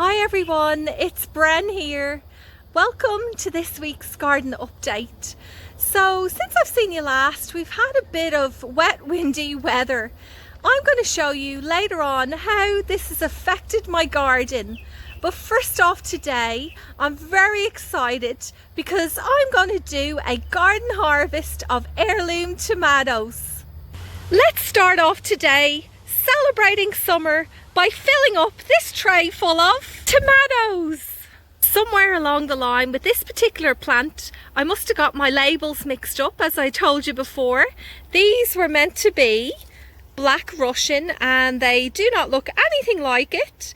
Hi everyone, it's Bren here. Welcome to this week's garden update. So since I've seen you last, we've had a bit of wet, windy weather. I'm going to show you later on how this has affected my garden. But first off today, I'm very excited because I'm going to do a garden harvest of heirloom tomatoes. Let's start off today celebrating summer by filling up this tray full of tomatoes. Somewhere along the line with this particular plant, I must have got my labels mixed up, as I told you before. These were meant to be Black Russian and they do not look anything like it.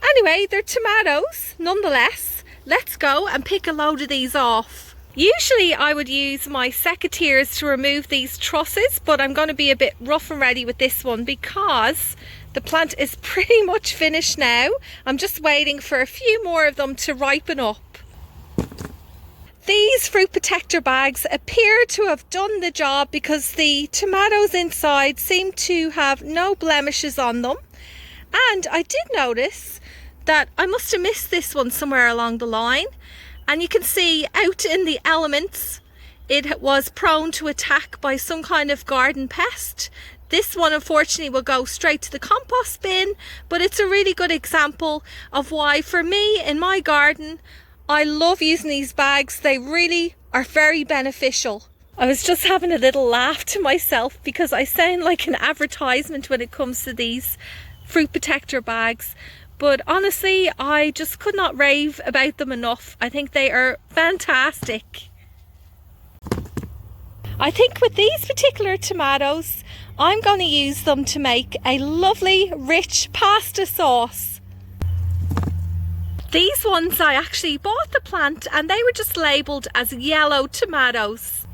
Anyway, they're tomatoes nonetheless. Let's go and pick a load of these off. Usually I would use my secateurs to remove these trusses, but I'm going to be a bit rough and ready with this one because the plant is pretty much finished now. I'm just waiting for a few more of them to ripen up. These fruit protector bags appear to have done the job because the tomatoes inside seem to have no blemishes on them. And I did notice that I must have missed this one somewhere along the line. And you can see out in the elements, it was prone to attack by some kind of garden pest. This one unfortunately will go straight to the compost bin, but it's a really good example of why for me in my garden, I love using these bags. They really are very beneficial. I was just having a little laugh to myself because I sound like an advertisement when it comes to these fruit protector bags. But honestly, I just could not rave about them enough. I think they are fantastic. I think with these particular tomatoes, I'm going to use them to make a lovely, rich pasta sauce. These ones I actually bought the plant and they were just labelled as yellow tomatoes.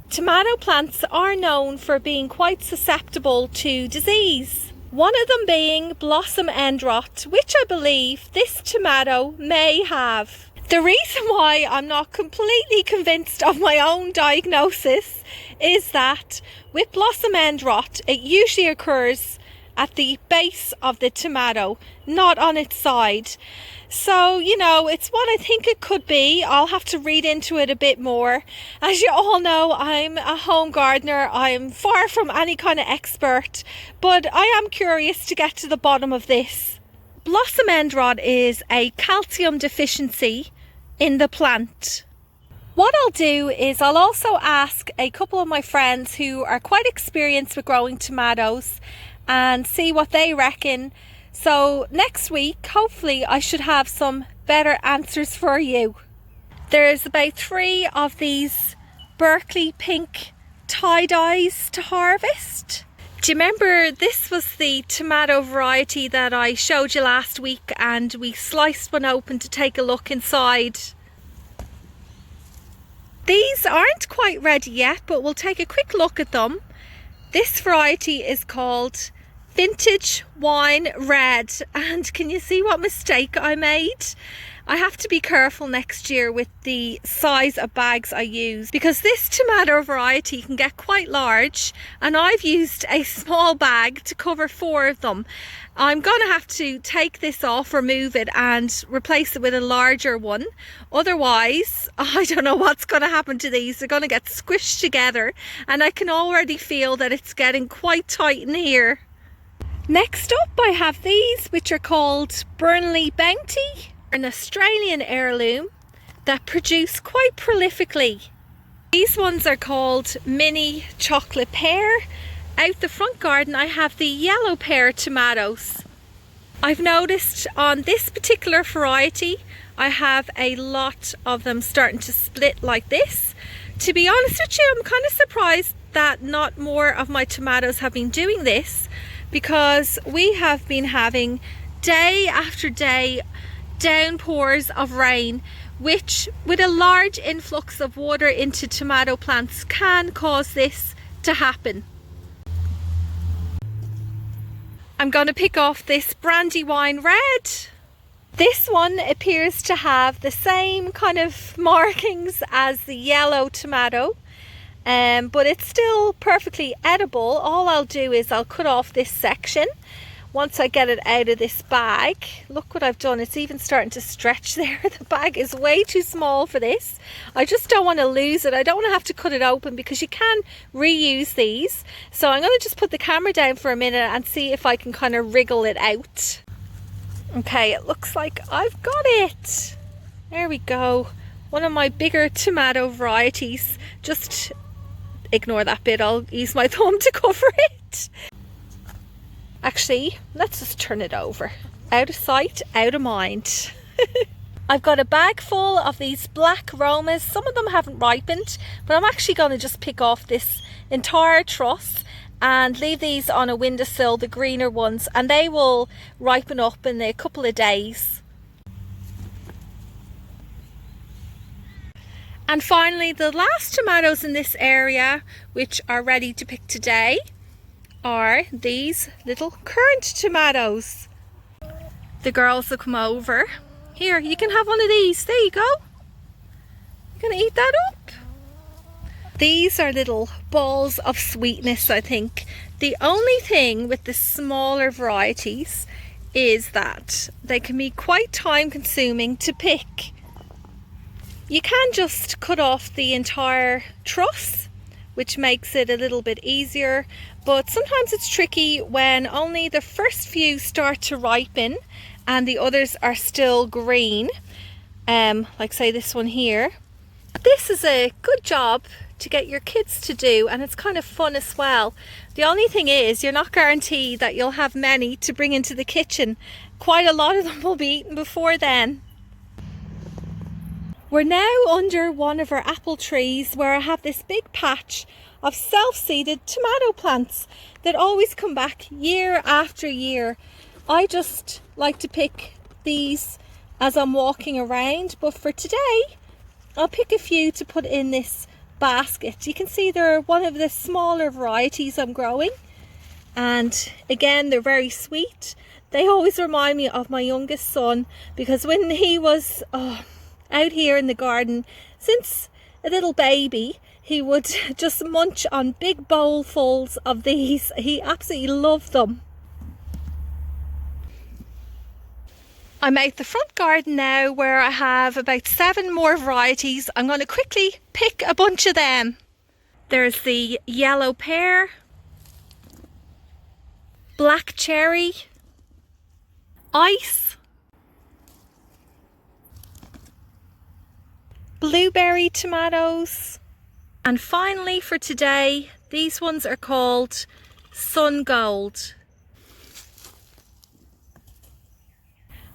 Tomato plants are known for being quite susceptible to disease. One of them being blossom end rot, which I believe this tomato may have. The reason why I'm not completely convinced of my own diagnosis is that with blossom end rot, it usually occurs at the base of the tomato, not on its side. So, you know, it's what I think it could be. I'll have to read into it a bit more. As you all know, I'm a home gardener. I'm far from any kind of expert, but I am curious to get to the bottom of this. Blossom end rot is a calcium deficiency in the plant. What I'll do is I'll also ask a couple of my friends who are quite experienced with growing tomatoes and see what they reckon. So next week, hopefully I should have some better answers for you. There's about 3 of these Berkeley pink tie-dyes to harvest. Do you remember this was the tomato variety that I showed you last week and we sliced one open to take a look inside? These aren't quite ready yet, but we'll take a quick look at them. This variety is called Vintage Wine Red, and can you see what mistake I made? I have to be careful next year with the size of bags I use because this tomato variety can get quite large and I've used a small bag to cover 4 of them. I'm going to have to take this off, remove it and replace it with a larger one. Otherwise, I don't know what's going to happen to these. They're going to get squished together and I can already feel that it's getting quite tight in here. Next up I have these, which are called Burnley Bounty, an Australian heirloom that produce quite prolifically. These ones are called Mini Chocolate Pear. Out the front garden I have the yellow pear tomatoes. I've noticed on this particular variety I have a lot of them starting to split like this. To be honest with you, I'm kind of surprised that not more of my tomatoes have been doing this, because we have been having day after day downpours of rain, which with a large influx of water into tomato plants can cause this to happen. I'm going to pick off this Brandywine Red. This one appears to have the same kind of markings as the yellow tomato. But it's still perfectly edible. All I'll do is I'll cut off this section. once I get it out of this bag. Look what I've done, it's even starting to stretch there. The bag is way too small for this. I just don't want to lose it. I don't want to have to cut it open because you can reuse these. So I'm going to just put the camera down for a minute and see if I can kind of wriggle it out. Okay, it looks like I've got it. There we go. One of my bigger tomato varieties. Just ignore that bit, I'll use my thumb to cover it. Actually, let's just turn it over. Out of sight, out of mind. I've got a bag full of these black Romas. Some of them haven't ripened, but I'm actually going to just pick off this entire truss and leave these on a windowsill, the greener ones, and they will ripen up in a couple of days. And finally, the last tomatoes in this area, which are ready to pick today, are these little currant tomatoes. The girls will come over. Here, you can have one of these. There you go. You're gonna eat that up. These are little balls of sweetness, I think. The only thing with the smaller varieties is that they can be quite time consuming to pick. You can just cut off the entire truss, which makes it a little bit easier, but sometimes it's tricky when only the first few start to ripen and the others are still green, like say this one here. This is a good job to get your kids to do, and it's kind of fun as well. The only thing is you're not guaranteed that you'll have many to bring into the kitchen. Quite a lot of them will be eaten before then. We're now under one of our apple trees where I have this big patch of self-seeded tomato plants that always come back year after year. I just like to pick these as I'm walking around, but for today I'll pick a few to put in this basket. You can see they're one of the smaller varieties I'm growing, and again they're very sweet. They always remind me of my youngest son, because when he was out here in the garden, since a little baby, he would just munch on big bowlfuls of these. He absolutely loved them. I'm out the front garden now where I have about 7 more varieties. I'm going to quickly pick a bunch of them. There's the yellow pear, black cherry, ice, blueberry tomatoes, and finally for today, these ones are called Sungold.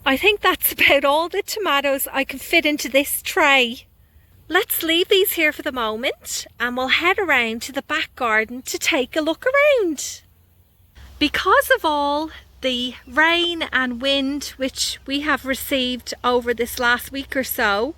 I think that's about all the tomatoes I can fit into this tray. Let's leave these here for the moment and we'll head around to the back garden to take a look around. Because of all the rain and wind which we have received over this last week or so,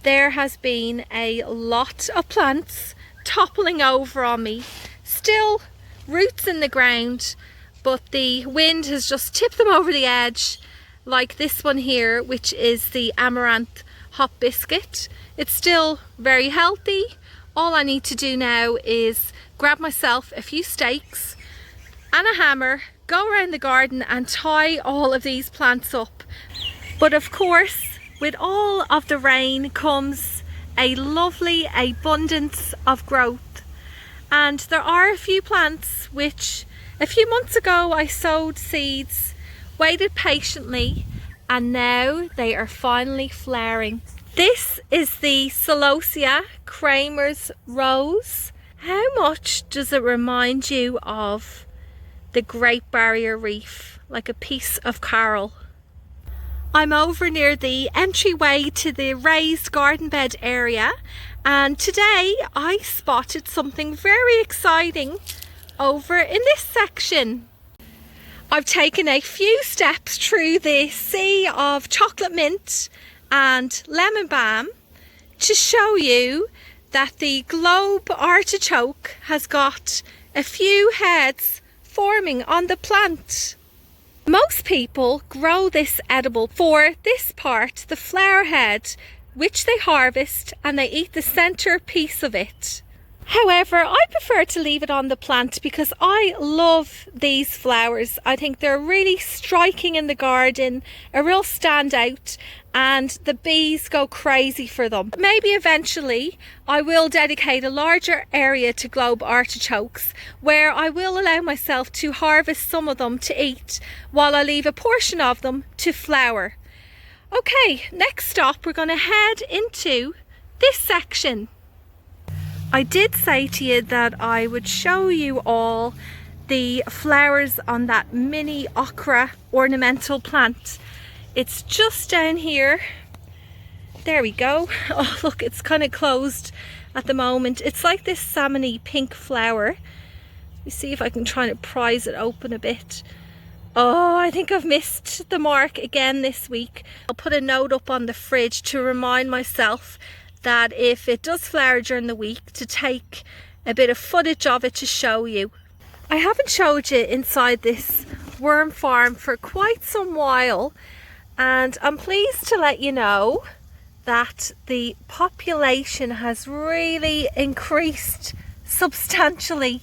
there has been a lot of plants toppling over on me. Still roots in the ground, but the wind has just tipped them over the edge, like this one here, which is the amaranth hot biscuit. It's still very healthy. All I need to do now is grab myself a few stakes and a hammer, go around the garden and tie all of these plants up. But of course, with all of the rain comes a lovely abundance of growth. And there are a few plants which a few months ago I sowed seeds, waited patiently, and now they are finally flowering. This is the Celosia Kramer's Rose. How much does it remind you of the Great Barrier Reef, like a piece of coral? I'm over near the entryway to the raised garden bed area, and today I spotted something very exciting over in this section. I've taken a few steps through the sea of chocolate mint and lemon balm to show you that the globe artichoke has got a few heads forming on the plant. Most people grow this edible for this part, the flower head, which they harvest and they eat the centre piece of it. However, I prefer to leave it on the plant because I love these flowers. I think they're really striking in the garden, a real standout, and the bees go crazy for them. Maybe eventually I will dedicate a larger area to globe artichokes, where I will allow myself to harvest some of them to eat while I leave a portion of them to flower. Okay, next stop we're going to head into this section. I did say to you that I would show you all the flowers on that mini okra ornamental plant. It's just down here. There we go. Oh look, it's kind of closed at the moment. It's like this salmony pink flower. Let me see if I can try to prise it open a bit. Oh, I think I've missed the mark again this week. I'll put a note up on the fridge to remind myself that if it does flower during the week, to take a bit of footage of it to show you. I haven't showed you inside this worm farm for quite some while, and I'm pleased to let you know that the population has really increased substantially.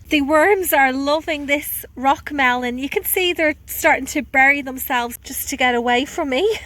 The worms are loving this rock melon. You can see they're starting to bury themselves just to get away from me.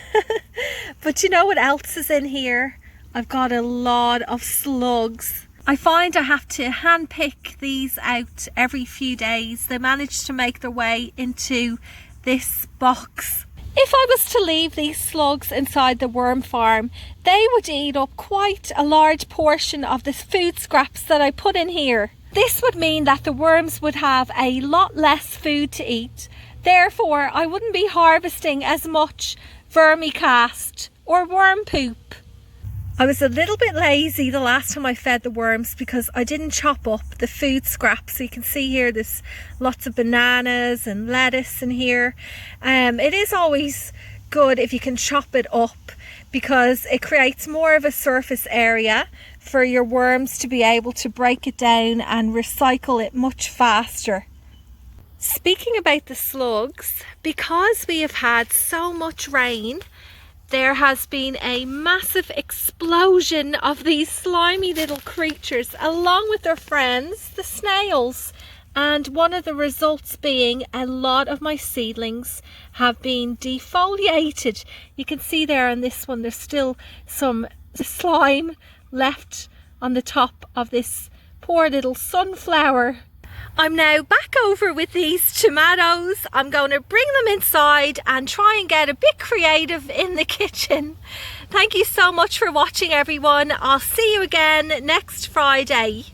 But you know what else is in here? I've got a lot of slugs. I find I have to hand pick these out every few days. They manage to make their way into this box. If I was to leave these slugs inside the worm farm, they would eat up quite a large portion of the food scraps that I put in here. This would mean that the worms would have a lot less food to eat. Therefore, I wouldn't be harvesting as much vermicast or worm poop. I was a little bit lazy the last time I fed the worms because I didn't chop up the food scraps. So you can see here there's lots of bananas and lettuce in here. It is always good if you can chop it up because it creates more of a surface area for your worms to be able to break it down and recycle it much faster. Speaking about the slugs, because we have had so much rain, there has been a massive explosion of these slimy little creatures along with their friends, the snails. And one of the results being a lot of my seedlings have been defoliated. You can see there on this one, there's still some slime left on the top of this poor little sunflower. I'm now back over with these tomatoes. I'm going to bring them inside and try and get a bit creative in the kitchen. Thank you so much for watching, everyone. I'll see you again next Friday.